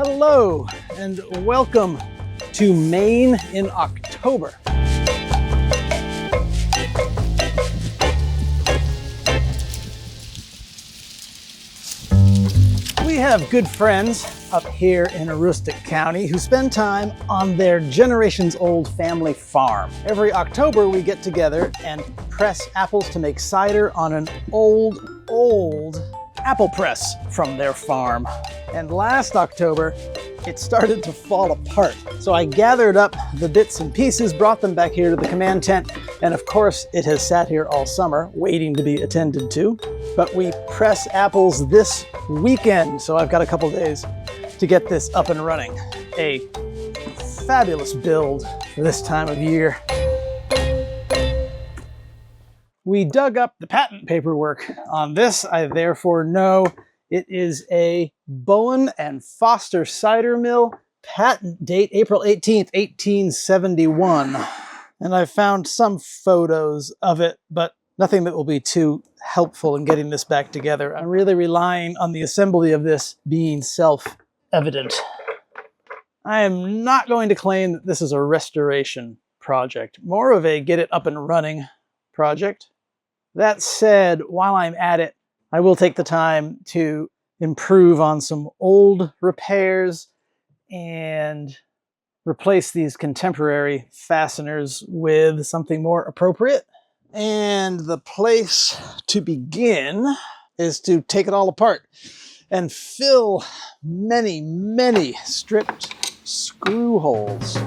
Hello and welcome to Maine in October. We have good friends up here in Aroostook County who spend time on their generations-old family farm. Every October we get together and press apples to make cider on an old apple press from their farm. And last October, it started to fall apart. So I gathered up the bits and pieces, brought them back here to the command tent, and of course it has sat here all summer waiting to be attended to. But we press apples this weekend, so I've got a couple days to get this up and running. A fabulous build for this time of year. We dug up the patent paperwork on this. I therefore know it is a Bowen and Foster cider mill, patent date April 18th, 1871. And I found some photos of it, but nothing that will be too helpful in getting this back together. I'm really relying on the assembly of this being self-evident. I am not going to claim that this is a restoration project, more of a get it up and running project. That said, while I'm at it, I will take the time to improve on some old repairs and replace these contemporary fasteners with something more appropriate. And the place to begin is to take it all apart and fill many stripped screw holes.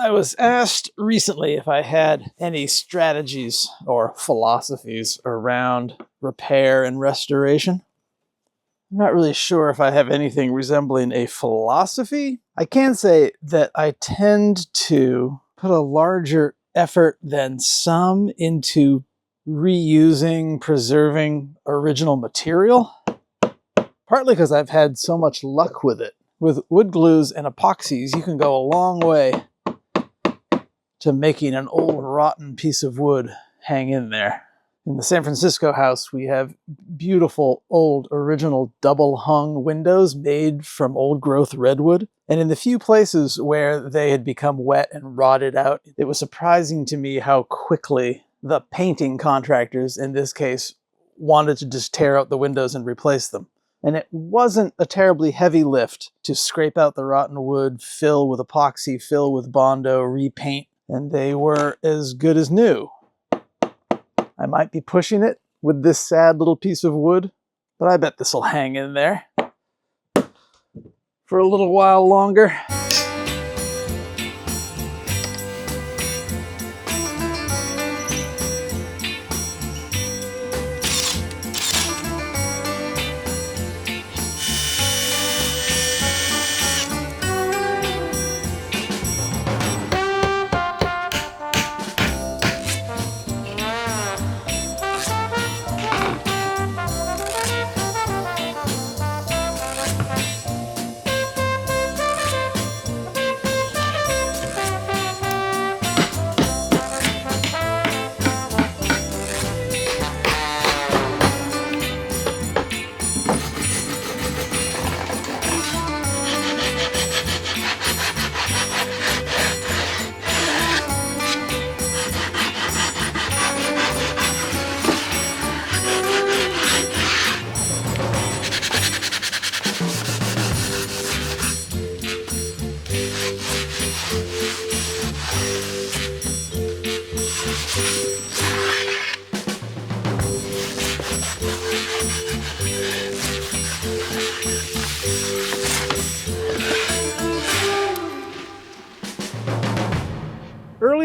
I was asked recently if I had any strategies or philosophies around repair and restoration. I'm not really sure if I have anything resembling a philosophy. I can say that I tend to put a larger effort than some into reusing, preserving original material, partly because I've had so much luck with it. With wood glues and epoxies, you can go a long way to making an old rotten piece of wood hang in there. In the San Francisco house, we have beautiful old original double hung windows made from old growth redwood. And in the few places where they had become wet and rotted out, it was surprising to me how quickly the painting contractors, in this case, wanted to just tear out the windows and replace them. And it wasn't a terribly heavy lift to scrape out the rotten wood, fill with epoxy, fill with Bondo, repaint, and they were as good as new. I might be pushing it with this sad little piece of wood, but I bet this will hang in there for a little while longer.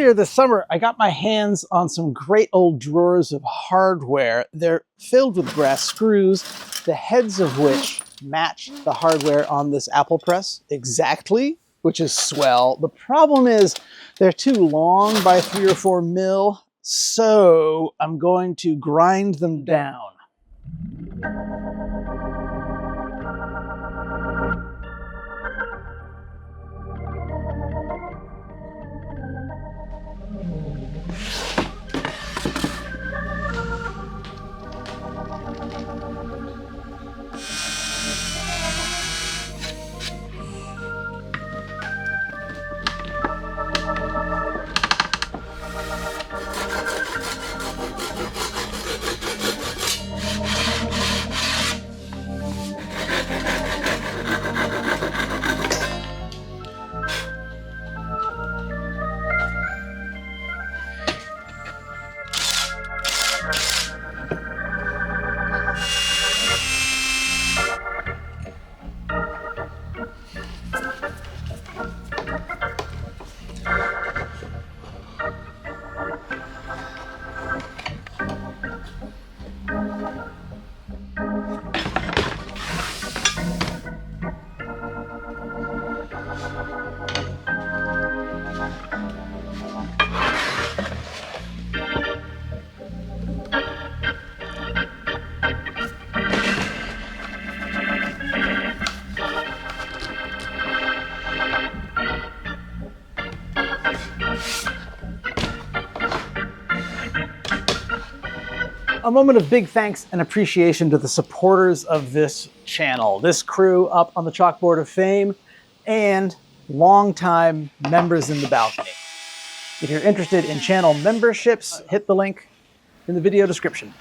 earlier this summer, I got my hands on some great old drawers of hardware. They're filled with brass screws, the heads of which match the hardware on this Apple press exactly, which is swell. The problem is they're too long by 3 or 4 mil, so I'm going to grind them down. A moment of big thanks and appreciation to the supporters of this channel, this crew up on the chalkboard of fame, and longtime members in the balcony. If you're interested in channel memberships, hit the link in the video description.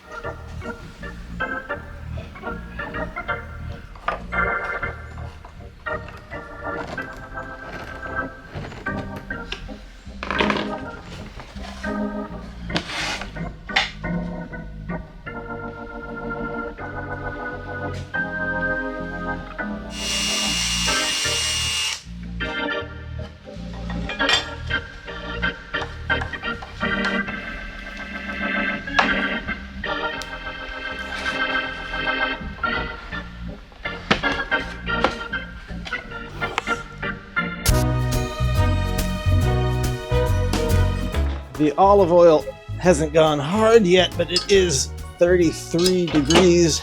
The olive oil hasn't gone hard yet, but it is 33 degrees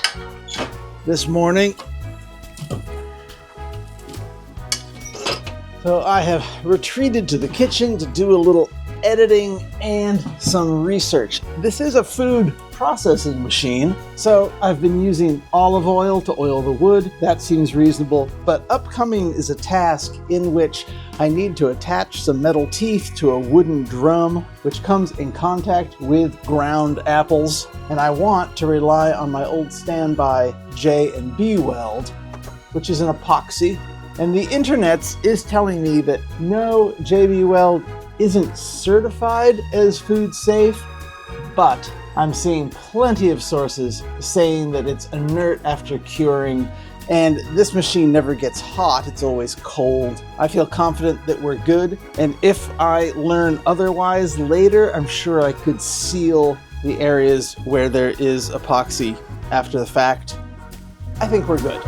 this morning. So I have retreated to the kitchen to do a little editing and some research. This is a food processing machine, so I've been using olive oil to oil the wood. That seems reasonable, but upcoming is a task in which I need to attach some metal teeth to a wooden drum, which comes in contact with ground apples, and I want to rely on my old standby J&B weld, which is an epoxy. And the internet is telling me that no, JB Weld isn't certified as food safe, but I'm seeing plenty of sources saying that it's inert after curing, and this machine never gets hot, it's always cold. I feel confident that we're good, and if I learn otherwise later, I'm sure I could seal the areas where there is epoxy after the fact. I think we're good.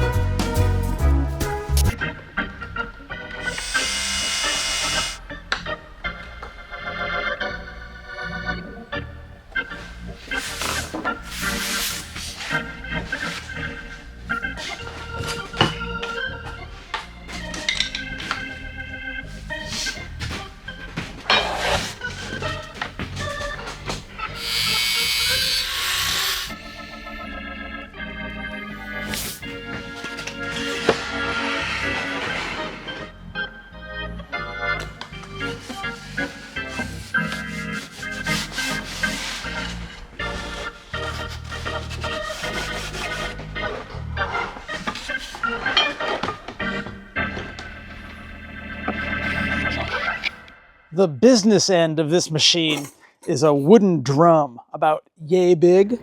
The business end of this machine is a wooden drum about yay big,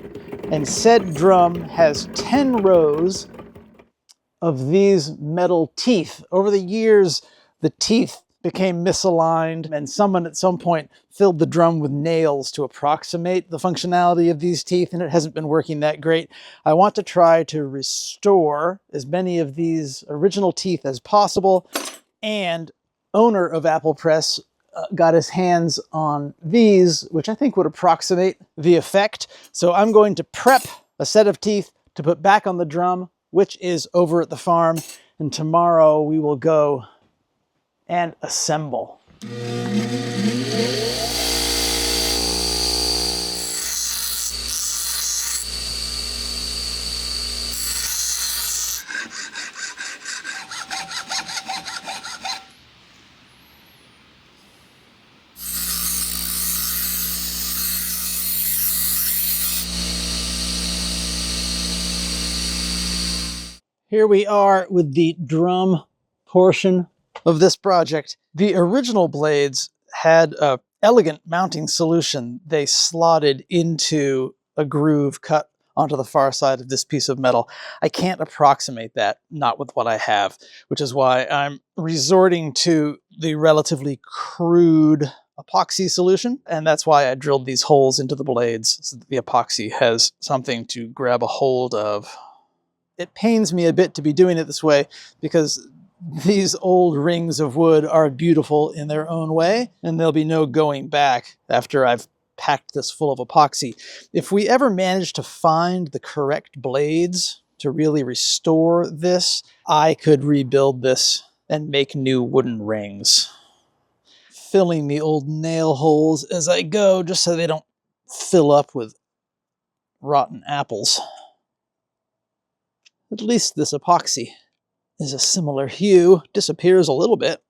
and said drum has 10 rows of these metal teeth. Over the years, the teeth became misaligned, and someone at some point filled the drum with nails to approximate the functionality of these teeth, and it hasn't been working that great. I want to try to restore as many of these original teeth as possible, and owner of Apple Press got his hands on these, which I think would approximate the effect. So I'm going to prep a set of teeth to put back on the drum, which is over at the farm, and tomorrow we will go and assemble. Here we are with the drum portion of this project. The original blades had an elegant mounting solution. They slotted into a groove cut onto the far side of this piece of metal. I can't approximate that, not with what I have, which is why I'm resorting to the relatively crude epoxy solution, and that's why I drilled these holes into the blades so that the epoxy has something to grab a hold of. It pains me a bit to be doing it this way because these old rings of wood are beautiful in their own way, and there'll be no going back after I've packed this full of epoxy. If we ever manage to find the correct blades to really restore this, I could rebuild this and make new wooden rings. Filling the old nail holes as I go, just so they don't fill up with rotten apples. At least this epoxy is a similar hue, disappears a little bit.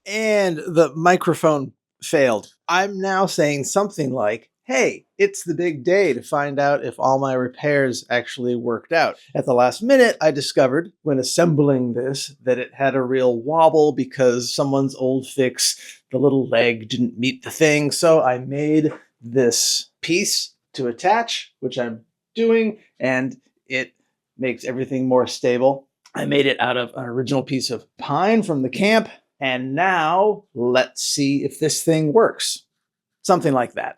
And the microphone failed. I'm now saying something like, hey, it's the big day to find out if all my repairs actually worked out. At the last minute, I discovered, when assembling this, that it had a real wobble because someone's old fix, the little leg didn't meet the thing. So I made this piece to attach, which I'm doing, and it makes everything more stable. I made it out of an original piece of pine from the camp, and now let's see if this thing works. Something like that.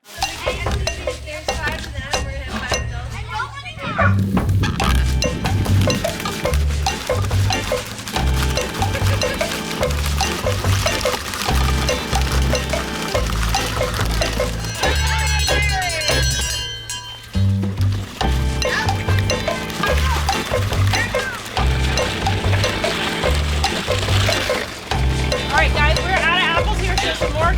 All right, guys, we're out of apples here, so some more.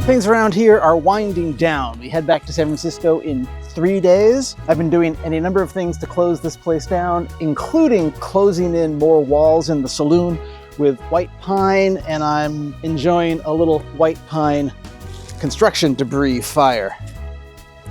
Things around here are winding down. We head back to San Francisco in 3 days. I've been doing any number of things to close this place down, including closing in more walls in the saloon with white pine, and I'm enjoying a little white pine construction debris fire.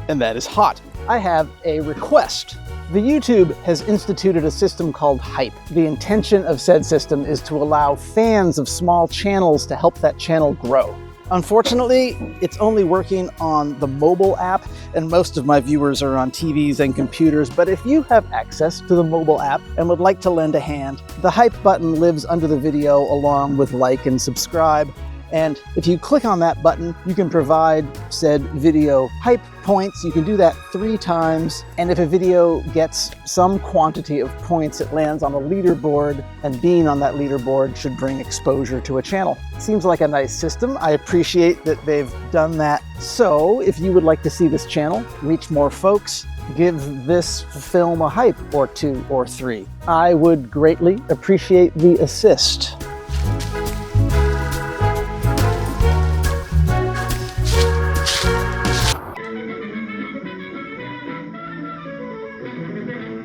And that is hot. I have a request. The YouTube has instituted a system called Hype. The intention of said system is to allow fans of small channels to help that channel grow. Unfortunately, it's only working on the mobile app, and most of my viewers are on TVs and computers, but if you have access to the mobile app and would like to lend a hand, the Hype button lives under the video along with like and subscribe. And if you click on that button, you can provide said video hype points. You can do that 3 times. And if a video gets some quantity of points, it lands on a leaderboard, and being on that leaderboard should bring exposure to a channel. Seems like a nice system. I appreciate that they've done that. So if you would like to see this channel reach more folks, give this film a hype or 2 or 3. I would greatly appreciate the assist.